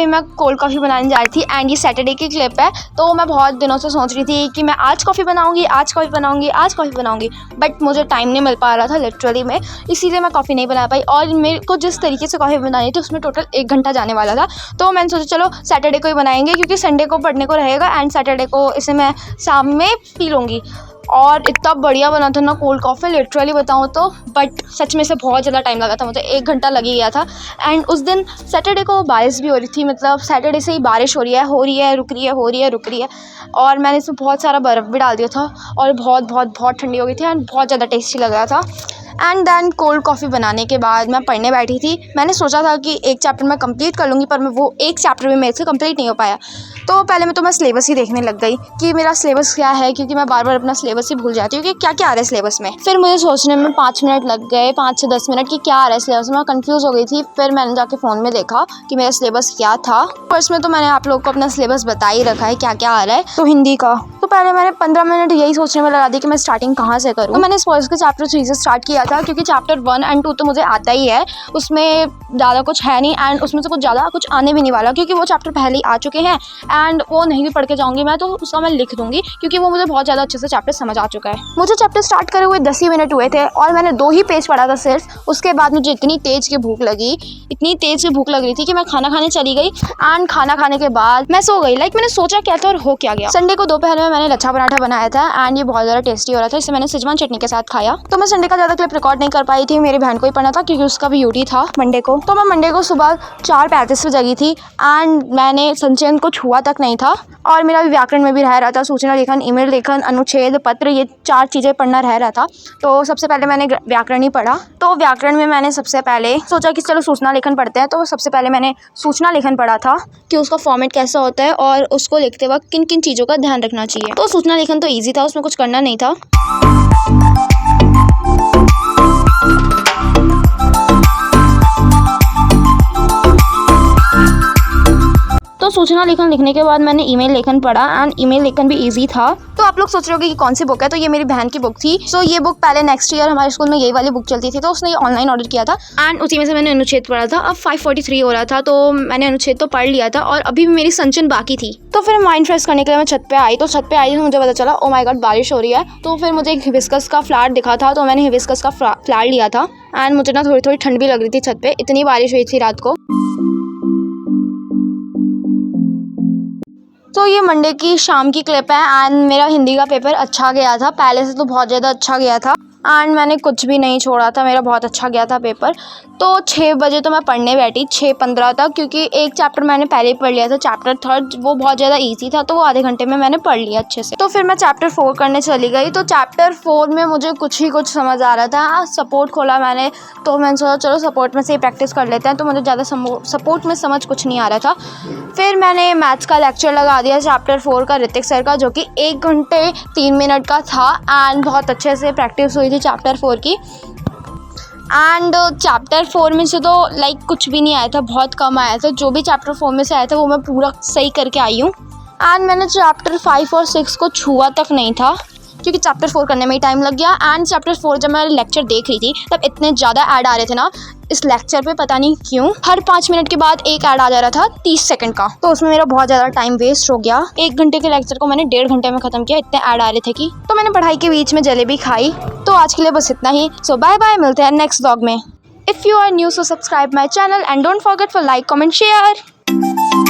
अभी मैं cold coffee बनाने जा रही थी एंड ये सैटरडे की क्लिप है। तो मैं बहुत दिनों से सोच रही थी कि मैं आज कॉफ़ी बनाऊंगी, बट मुझे टाइम नहीं मिल पा रहा था लिटरली में, इसीलिए मैं कॉफ़ी नहीं बना पाई। और मेरे को जिस तरीके से कॉफ़ी बनानी थी उसमें टोटल 1 घंटा जाने वाला था। तो मैंने सोचा चलो सैटरडे को ही बनाएंगे, क्योंकि संडे को पढ़ने को रहेगा एंड सैटरडे को इसे मैं शाम में पी लूँगी। और इतना बढ़िया बना था ना कोल्ड कॉफ़ी, लिटरली बताऊँ तो। बट सच में से बहुत ज़्यादा टाइम लगा था, मुझे 1 घंटा लग ही गया था। एंड उस दिन सैटरडे को बारिश भी हो रही थी, मतलब सैटरडे से ही बारिश हो रही है, रुक रही है। और मैंने इसमें बहुत सारा बर्फ़ भी डाल दिया था और बहुत ठंडी हो गई थी एंड बहुत ज़्यादा टेस्टी लग रहा था। एंड देन कोल्ड कॉफ़ी बनाने के बाद मैं पढ़ने बैठी थी। मैंने सोचा था कि 1 चैप्टर मैं कंप्लीट कर लूँगी, पर मैं वो 1 चैप्टर भी मेरे से कंप्लीट नहीं हो पाया। तो पहले मैं सिलेबस ही देखने लग गई कि मेरा सिलेबस क्या है, क्योंकि मैं बार बार अपना सिलेबस ही भूल जाती हूँ कि क्या क्या आ रहा है सिलेबस में। फिर मुझे सोचने में 5 मिनट लग गए, 5 से 10 मिनट कि क्या आ रहा है सिलेबस में। मैं कंफ्यूज हो गई थी। फिर मैंने जाके फ़ोन में देखा कि मेरा सिलेबस क्या था। फर्स्ट में तो मैंने आप लोग को अपना सिलेबस बता ही रखा है क्या क्या आ रहा है। तो हिंदी का तो पहले मैंने 15 मिनट यही सोचने में लगा दी कि मैं स्टार्टिंग कहाँ से करूँ। तो मैंने स्पोर्ट्स के चैप्टर 3 से स्टार्ट किया था, क्योंकि चैप्टर 1 एंड 2 तो मुझे आता ही है, उसमें ज़्यादा कुछ है नहीं एंड उसमें से कुछ ज़्यादा कुछ आने भी नहीं वाला, क्योंकि वो चैप्टर पहले ही आ चुके हैं एंड वो नहीं भी पढ़ के जाऊँगी मैं, तो उसका मैं लिख दूँगी, क्योंकि वो मुझे बहुत ज़्यादा अच्छे से चैप्टर समझ आ चुका है। मुझे चैप्टर स्टार्ट करे हुए 10 ही मिनट हुए थे और मैंने 2 ही पेज पढ़ा था सिर्फ। उसके बाद मुझे इतनी तेज़ की भूख लग रही थी कि मैं खाना खाने चली गई एंड खाना खाने के बाद मैं सो गई। मैंने सोचा क्या था और हो क्या गया। संडे को दोपहर में मैंने लच्छा पराठा बनाया था एंड ये बहुत ज़्यादा टेस्टी हो रहा था, इसे मैंने सिजवान चटनी के साथ खाया। तो मैं संडे का ज़्यादा क्लिप रिकॉर्ड नहीं कर पाई थी, मेरी बहन को ही पढ़ना था क्योंकि उसका भी यूटी था मंडे को। तो मैं मंडे को सुबह 4:35 पे जगी थी एंड मैंने संचयन को छुआ तक नहीं था। और मेरा भी व्याकरण में भी रह रहा था, सूचना लेखन, ईमेल लेखन, अनुच्छेद, पत्र, ये 4 चीज़ें पढ़ना रह रहा था। तो सबसे पहले मैंने व्याकरण ही पढ़ा। तो व्याकरण में मैंने सबसे पहले सोचा कि चलो सूचना लेखन पढ़ते हैं। तो सबसे पहले मैंने सूचना लेखन पढ़ा था कि उसका फॉर्मेट कैसा होता है और उसको लिखते वक्त किन किन चीज़ों का ध्यान रखना चाहिए। तो सूचना लेखन तो ईजी था, उसमें कुछ करना नहीं था। तो सूचना लेखन लिखने के बाद मैंने ईमेल लेखन पढ़ा एंड ईमेल लेखन भी इजी था। तो आप लोग सोच रहे होगे कि कौन सी बुक है, तो ये मेरी बहन की बुक थी। सो ये बुक पहले नेक्स्ट ईयर हमारे स्कूल में यही वाली बुक चलती थी, तो उसने ये ऑनलाइन ऑर्डर किया था एंड उसी में से मैंने अनुच्छेद पढ़ा था। अब 5:43 हो रहा था, तो मैंने अनुच्छेद तो पढ़ लिया था और अभी भी मेरी संचयन बाकी थी। तो फिर माइंड फ्रेश करने के लिए मैं छत पे आई। तो मुझे पता चला ओ माय गॉड बारिश हो रही है। तो फिर मुझे एक हिबिस्कस का फ्लावर दिखा था, तो मैंने हिबिस्कस का फ्लावर लिया था एंड मुझे ना थोड़ी ठंड भी लग रही थी छत पे, इतनी बारिश हुई थी रात को। तो ये मंडे की शाम की क्लिप है एंड मेरा हिंदी का पेपर अच्छा गया था, पहले से तो बहुत ज़्यादा अच्छा गया था एंड मैंने कुछ भी नहीं छोड़ा था, मेरा बहुत अच्छा गया था पेपर। तो 6 बजे तो मैं पढ़ने बैठी, 6:15 तक, क्योंकि एक चैप्टर मैंने पहले ही पढ़ लिया था, चैप्टर 3 वो बहुत ज़्यादा इजी था, तो वो आधे घंटे में मैंने पढ़ लिया अच्छे से। तो फिर मैं चैप्टर 4 करने चली गई। तो चैप्टर 4 में मुझे कुछ समझ आ रहा था। सपोर्ट खोला मैंने, तो मैंने सोचा चलो सपोर्ट में से ही प्रैक्टिस कर लेते हैं। तो मुझे ज़्यादा सपोर्ट में समझ कुछ नहीं आ रहा था। फिर मैंने मैथ्स का लेक्चर लगा दिया चैप्टर 4 का ऋतिक सर का, जो कि 1 घंटे 3 मिनट का था एंड बहुत अच्छे से प्रैक्टिस हुई थी चैप्टर 4 की। एंड चैप्टर 4 में से तो कुछ भी नहीं आया था, बहुत कम आया था। जो भी चैप्टर 4 में से आया था वो मैं पूरा सही करके आई हूँ। एंड मैंने चैप्टर 5 और 6 को छुआ तक नहीं था, क्योंकि चैप्टर 4 करने में ही टाइम लग गया। एंड चैप्टर 4 जब मैं लेक्चर देख रही थी तब इतने ज़्यादा ऐड आ रहे थे ना इस लेक्चर पे, पता नहीं क्यों। हर 5 मिनट के बाद एक ऐड आ जा रहा था 30 सेकंड का, तो उसमें मेरा बहुत ज़्यादा टाइम वेस्ट हो गया। 1 घंटे के लेक्चर को मैंने 1.5 घंटे में ख़त्म किया, इतने ऐड आ रहे थे कि। तो मैंने पढ़ाई के बीच में जलेबी खाई। तो आज के लिए बस इतना ही। सो बाय बाय, मिलते हैं नेक्स्ट व्लॉग में। If you are new so subscribe my channel and don't forget for like, comment, share.